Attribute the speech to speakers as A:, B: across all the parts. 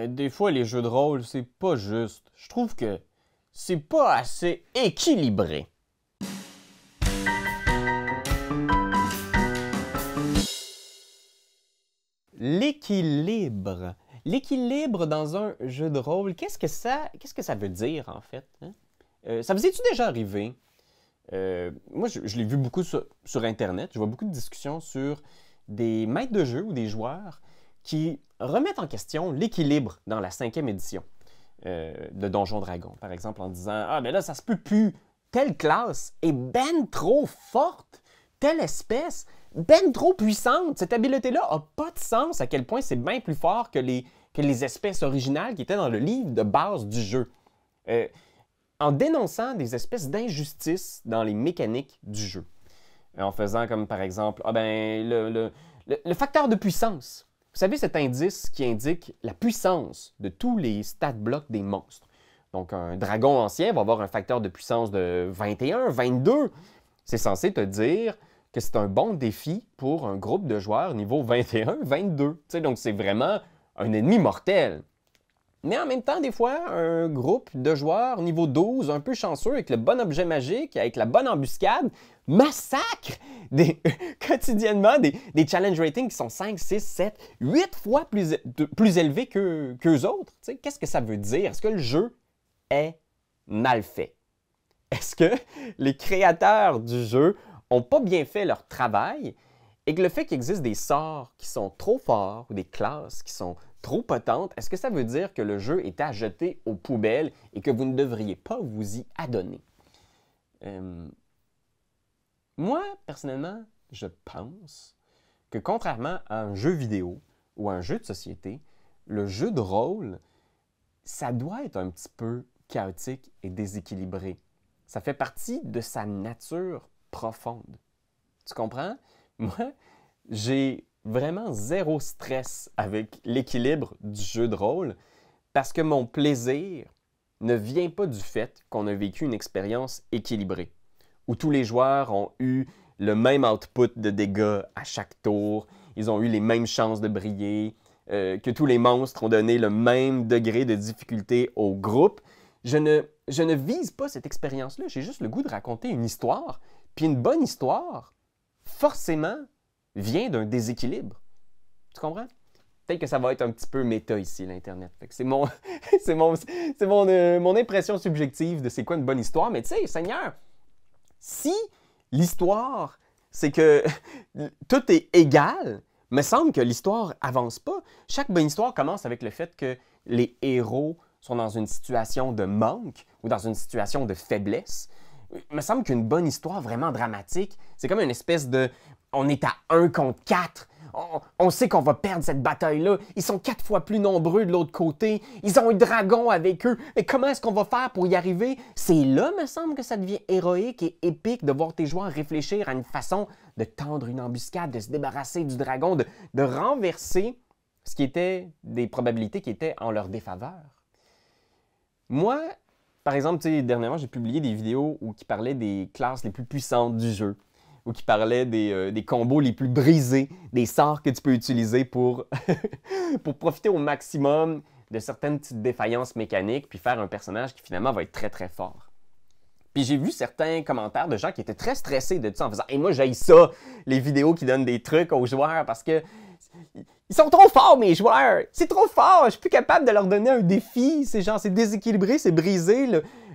A: Des fois, les jeux de rôle, c'est pas juste. Je trouve que c'est pas assez équilibré. L'équilibre. L'équilibre dans un jeu de rôle, qu'est-ce que ça veut dire, en fait? Hein? Ça vous est-tu déjà arrivé? Moi, je l'ai vu beaucoup sur Internet. Je vois beaucoup de discussions sur des maîtres de jeu ou des joueurs qui remettent en question l'équilibre dans la 5e édition de Donjons Dragons, par exemple, en disant « Ah, mais là, ça se peut plus. Telle classe est ben trop forte. Telle espèce, ben trop puissante. Cette habileté-là a pas de sens à quel point c'est bien plus fort que les espèces originales qui étaient dans le livre de base du jeu. » En dénonçant des espèces d'injustices dans les mécaniques du jeu. En faisant comme, par exemple, le facteur de puissance. Vous savez, cet indice qui indique la puissance de tous les stat blocks des monstres. Donc, un dragon ancien va avoir un facteur de puissance de 21, 22. C'est censé te dire que c'est un bon défi pour un groupe de joueurs niveau 21, 22. Donc, c'est vraiment un ennemi mortel. Mais en même temps, des fois, un groupe de joueurs niveau 12, un peu chanceux, avec le bon objet magique, avec la bonne embuscade, massacre quotidiennement des challenge ratings qui sont 5, 6, 7, 8 fois plus élevés qu'eux autres. Qu'est-ce que ça veut dire? Est-ce que le jeu est mal fait? Est-ce que les créateurs du jeu n'ont pas bien fait leur travail et que le fait qu'il existe des sorts qui sont trop forts ou des classes qui sont trop potentes, est-ce que ça veut dire que le jeu est à jeter aux poubelles et que vous ne devriez pas vous y adonner? Moi, personnellement, je pense que contrairement à un jeu vidéo ou à un jeu de société, le jeu de rôle, ça doit être un petit peu chaotique et déséquilibré. Ça fait partie de sa nature profonde. Tu comprends? Moi, j'ai vraiment zéro stress avec l'équilibre du jeu de rôle parce que mon plaisir ne vient pas du fait qu'on a vécu une expérience équilibrée, où tous les joueurs ont eu le même output de dégâts à chaque tour, ils ont eu les mêmes chances de briller, que tous les monstres ont donné le même degré de difficulté au groupe. Je ne vise pas cette expérience-là, j'ai juste le goût de raconter une histoire, puis une bonne histoire, forcément, vient d'un déséquilibre. Tu comprends? Peut-être que ça va être un petit peu méta ici, l'Internet. C'est mon impression subjective de c'est quoi une bonne histoire. Mais tu sais, Seigneur, si l'histoire, c'est que tout est égal, me semble que l'histoire avance pas. Chaque bonne histoire commence avec le fait que les héros sont dans une situation de manque ou dans une situation de faiblesse. Il me semble qu'une bonne histoire vraiment dramatique, c'est comme une espèce de... On est à 1 contre 4. On sait qu'on va perdre cette bataille-là. Ils sont 4 fois plus nombreux de l'autre côté. Ils ont un dragon avec eux. Mais comment est-ce qu'on va faire pour y arriver? C'est là, me semble, que ça devient héroïque et épique de voir tes joueurs réfléchir à une façon de tendre une embuscade, de se débarrasser du dragon, de renverser ce qui était des probabilités qui étaient en leur défaveur. Moi, par exemple, dernièrement, j'ai publié des vidéos qui parlaient des classes les plus puissantes du jeu, ou qui parlaient des combos les plus brisés, des sorts que tu peux utiliser pour, pour profiter au maximum de certaines petites défaillances mécaniques, puis faire un personnage qui finalement va être très très fort. Puis j'ai vu certains commentaires de gens qui étaient très stressés de ça en faisant « Hey, moi j'haïs ça, les vidéos qui donnent des trucs aux joueurs parce que ils sont trop forts, mes joueurs! C'est trop fort! Je suis plus capable de leur donner un défi. C'est déséquilibré, c'est brisé.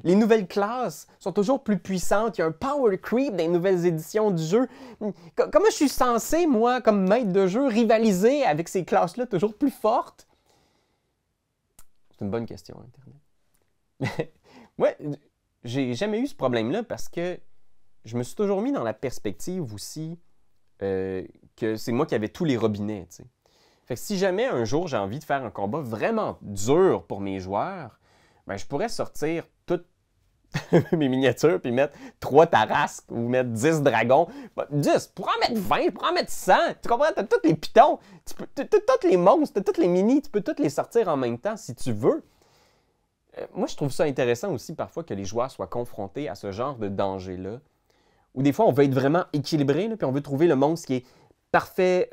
A: Les nouvelles classes sont toujours plus puissantes. Il y a un power creep dans les nouvelles éditions du jeu. Comment je suis censé, moi, comme maître de jeu, rivaliser avec ces classes-là toujours plus fortes? C'est une bonne question, Internet. Ouais, j'ai jamais eu ce problème-là parce que je me suis toujours mis dans la perspective aussi que c'est moi qui avais tous les robinets, tu sais. Fait que si jamais un jour j'ai envie de faire un combat vraiment dur pour mes joueurs, ben je pourrais sortir toutes mes miniatures puis mettre 3 tarasques ou mettre 10 dragons. 10, pour en mettre 20, pour en mettre 100. Tu comprends? T'as tous les pitons, t'as tous les monstres, t'as tous les minis, tu peux tous les sortir en même temps si tu veux. Moi, je trouve ça intéressant aussi parfois que les joueurs soient confrontés à ce genre de danger-là. Ou des fois, on veut être vraiment équilibré, là, puis on veut trouver le monstre qui est parfait...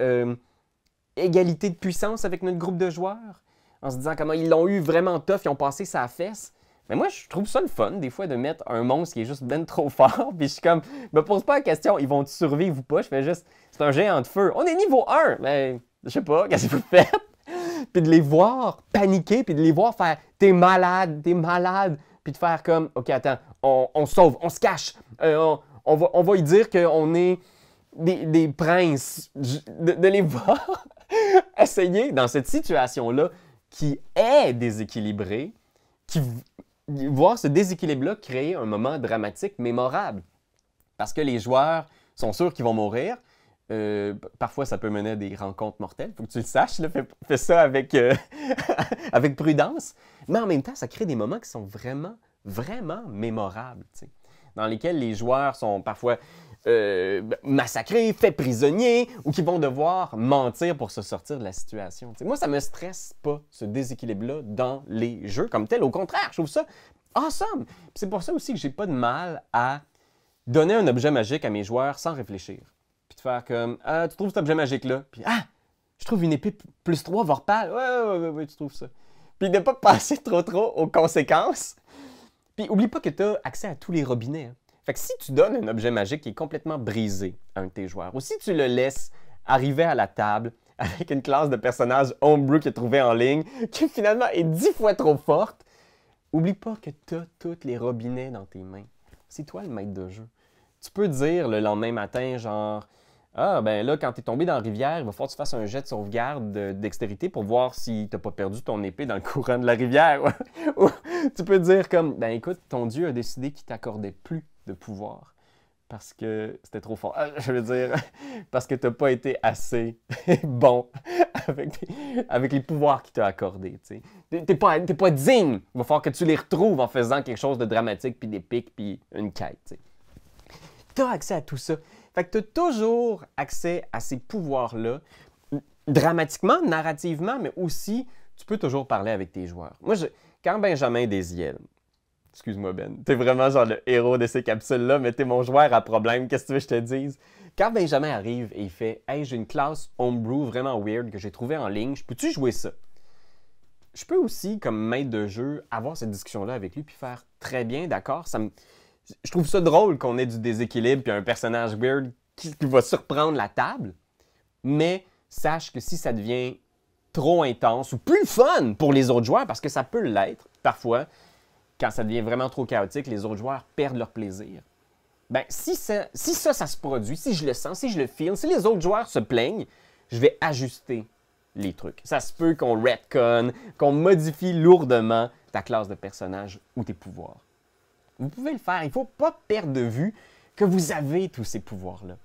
A: égalité de puissance avec notre groupe de joueurs. en se disant comment ils l'ont eu vraiment tough, ils ont passé sa fesse. Mais moi, je trouve ça le fun, des fois, de mettre un monstre qui est juste ben trop fort. Puis je suis comme, me pose pas la question, ils vont survivre ou pas. Je fais juste, c'est un géant de feu. On est niveau 1, mais je sais pas, qu'est-ce que vous faites? Puis de les voir paniquer, puis de les voir faire, t'es malade, puis de faire comme, ok, attends, on sauve, on se cache, on va y dire qu'on est des princes. De les voir essayer dans cette situation-là qui est déséquilibrée, voir ce déséquilibre-là créer un moment dramatique, mémorable. Parce que les joueurs sont sûrs qu'ils vont mourir. Parfois, ça peut mener à des rencontres mortelles. Il faut que tu le saches. Là. Fais ça avec, avec prudence. Mais en même temps, ça crée des moments qui sont vraiment, vraiment mémorables. T'sais, dans lesquels les joueurs sont parfois massacrés, faits prisonniers ou qui vont devoir mentir pour se sortir de la situation. T'sais, moi, ça ne me stresse pas, ce déséquilibre-là, dans les jeux comme tel. Au contraire, je trouve ça awesome. C'est pour ça aussi que j'ai pas de mal à donner un objet magique à mes joueurs sans réfléchir. Puis de faire comme, ah, tu trouves cet objet magique-là? Puis, ah, je trouve une épée plus 3 Vorpal. Ouais, tu trouves ça. Puis de ne pas penser trop aux conséquences. Puis oublie pas que tu as accès à tous les robinets. Hein. Fait que si tu donnes un objet magique qui est complètement brisé à un de tes joueurs, ou si tu le laisses arriver à la table avec une classe de personnages homebrew qu'il a trouvé en ligne, qui finalement est 10 fois trop forte, oublie pas que tu as tous les robinets dans tes mains. C'est toi le maître de jeu. Tu peux dire le lendemain matin, genre, ah, ben là, quand tu es tombé dans la rivière, il va falloir que tu fasses un jet de sauvegarde de dextérité pour voir si tu n'as pas perdu ton épée dans le courant de la rivière. Ou tu peux dire comme, ben écoute, ton dieu a décidé qu'il t'accordait plus de pouvoir parce que c'était trop fort. Je veux dire, parce que tu n'as pas été assez bon avec les pouvoirs qu'il t'a accordés. Tu n'es pas digne. Il va falloir que tu les retrouves en faisant quelque chose de dramatique, puis d'épique, puis une quête. Tu as accès à tout ça. Fait que tu as toujours accès à ces pouvoirs-là, dramatiquement, narrativement, mais aussi, tu peux toujours parler avec tes joueurs. Moi, quand Benjamin Desiel, excuse-moi Ben, t'es vraiment genre le héros de ces capsules-là, mais t'es mon joueur à problème, qu'est-ce que tu veux que je te dise? Quand Benjamin arrive et il fait « Hey, j'ai une classe homebrew vraiment weird que j'ai trouvée en ligne, peux-tu jouer ça? » Je peux aussi, comme maître de jeu, avoir cette discussion-là avec lui puis faire « Très bien, d'accord, je trouve ça drôle qu'on ait du déséquilibre puis un personnage weird qui va surprendre la table, mais sache que si ça devient trop intense ou plus fun pour les autres joueurs, parce que ça peut l'être parfois, quand ça devient vraiment trop chaotique, les autres joueurs perdent leur plaisir. Ben, si ça se produit, si je le sens, si je le feel, si les autres joueurs se plaignent, je vais ajuster les trucs. Ça se peut qu'on retcon, qu'on modifie lourdement ta classe de personnage ou tes pouvoirs. Vous pouvez le faire. Il ne faut pas perdre de vue que vous avez tous ces pouvoirs-là.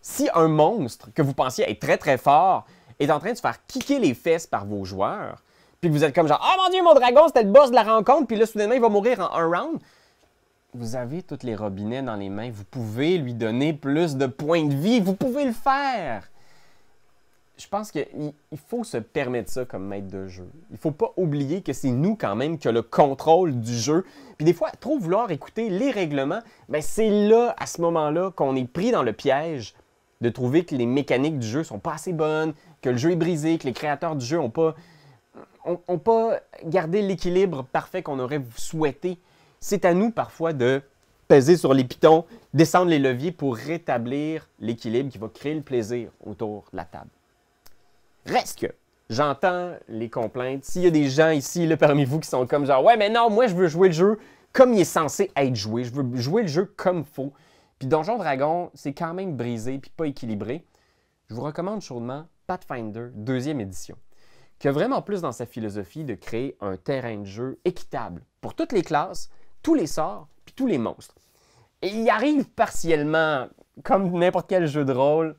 A: Si un monstre que vous pensiez être très très fort est en train de se faire kicker les fesses par vos joueurs, puis que vous êtes comme genre « Oh mon Dieu, mon dragon, c'était le boss de la rencontre, puis là, soudainement, il va mourir en un round. » Vous avez tous les robinets dans les mains. Vous pouvez lui donner plus de points de vie. Vous pouvez le faire. Je pense qu'il faut se permettre ça comme maître de jeu. Il ne faut pas oublier que c'est nous quand même qui avons le contrôle du jeu. Puis des fois, trop vouloir écouter les règlements, ben c'est là, à ce moment-là, qu'on est pris dans le piège de trouver que les mécaniques du jeu ne sont pas assez bonnes, que le jeu est brisé, que les créateurs du jeu n'ont pas gardé l'équilibre parfait qu'on aurait souhaité. C'est à nous parfois de peser sur les pitons, descendre les leviers pour rétablir l'équilibre qui va créer le plaisir autour de la table. Reste que, j'entends les complaintes. S'il y a des gens ici, là, parmi vous, qui sont comme genre « Ouais, mais non, moi, je veux jouer le jeu comme il est censé être joué. Je veux jouer le jeu comme il faut. » Puis Donjon Dragon, c'est quand même brisé puis pas équilibré. Je vous recommande chaudement Pathfinder 2e édition, qui a vraiment plus dans sa philosophie de créer un terrain de jeu équitable pour toutes les classes, tous les sorts puis tous les monstres. Et il arrive partiellement, comme n'importe quel jeu de rôle,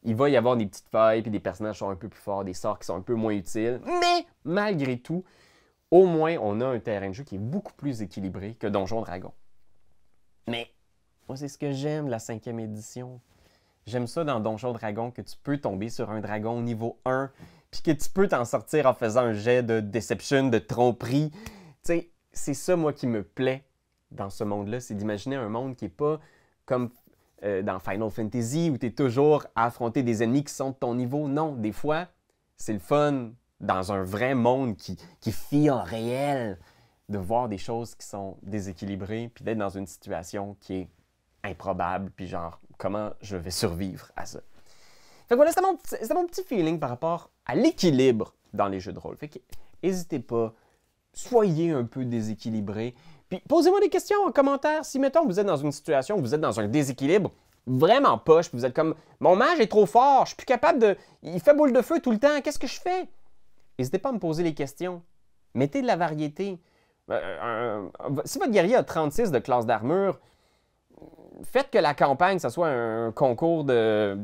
A: il va y avoir des petites failles, puis des personnages qui sont un peu plus forts, des sorts qui sont un peu moins utiles. Mais, malgré tout, au moins, on a un terrain de jeu qui est beaucoup plus équilibré que Donjon Dragon. Mais, moi, c'est ce que j'aime, la 5e édition. J'aime ça dans Donjon Dragon, que tu peux tomber sur un dragon niveau 1, puis que tu peux t'en sortir en faisant un jet de deception, de tromperie. Tu sais, c'est ça, moi, qui me plaît dans ce monde-là, c'est d'imaginer un monde qui n'est pas comme dans Final Fantasy, où tu es toujours à affronter des ennemis qui sont de ton niveau. Non, des fois, c'est le fun dans un vrai monde qui feel réel, de voir des choses qui sont déséquilibrées, puis d'être dans une situation qui est improbable, puis genre, comment je vais survivre à ça. Fait que voilà, c'est mon petit feeling par rapport à l'équilibre dans les jeux de rôle. Fait que, n'hésitez pas, soyez un peu déséquilibrés, puis posez-moi des questions en commentaire. Si, mettons, vous êtes dans une situation où vous êtes dans un déséquilibre vraiment poche, puis vous êtes comme, mon mage est trop fort, je suis plus capable de... Il fait boule de feu tout le temps, qu'est-ce que je fais? N'hésitez pas à me poser les questions. Mettez de la variété. Si votre guerrier a 36 de classe d'armure, faites que la campagne, ça soit un concours de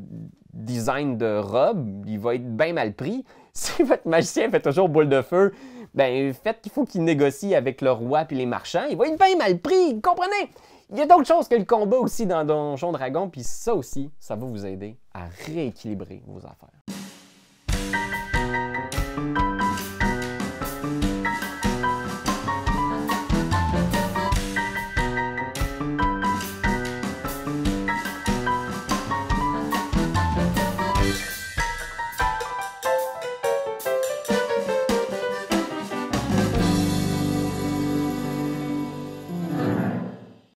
A: design de robe, il va être bien mal pris. Si votre magicien fait toujours boule de feu, ben faites qu'il faut qu'il négocie avec le roi et les marchands, il va être bien mal pris, vous comprenez? Il y a d'autres choses que le combat aussi dans Donjon Dragon, puis ça aussi, ça va vous aider à rééquilibrer vos affaires.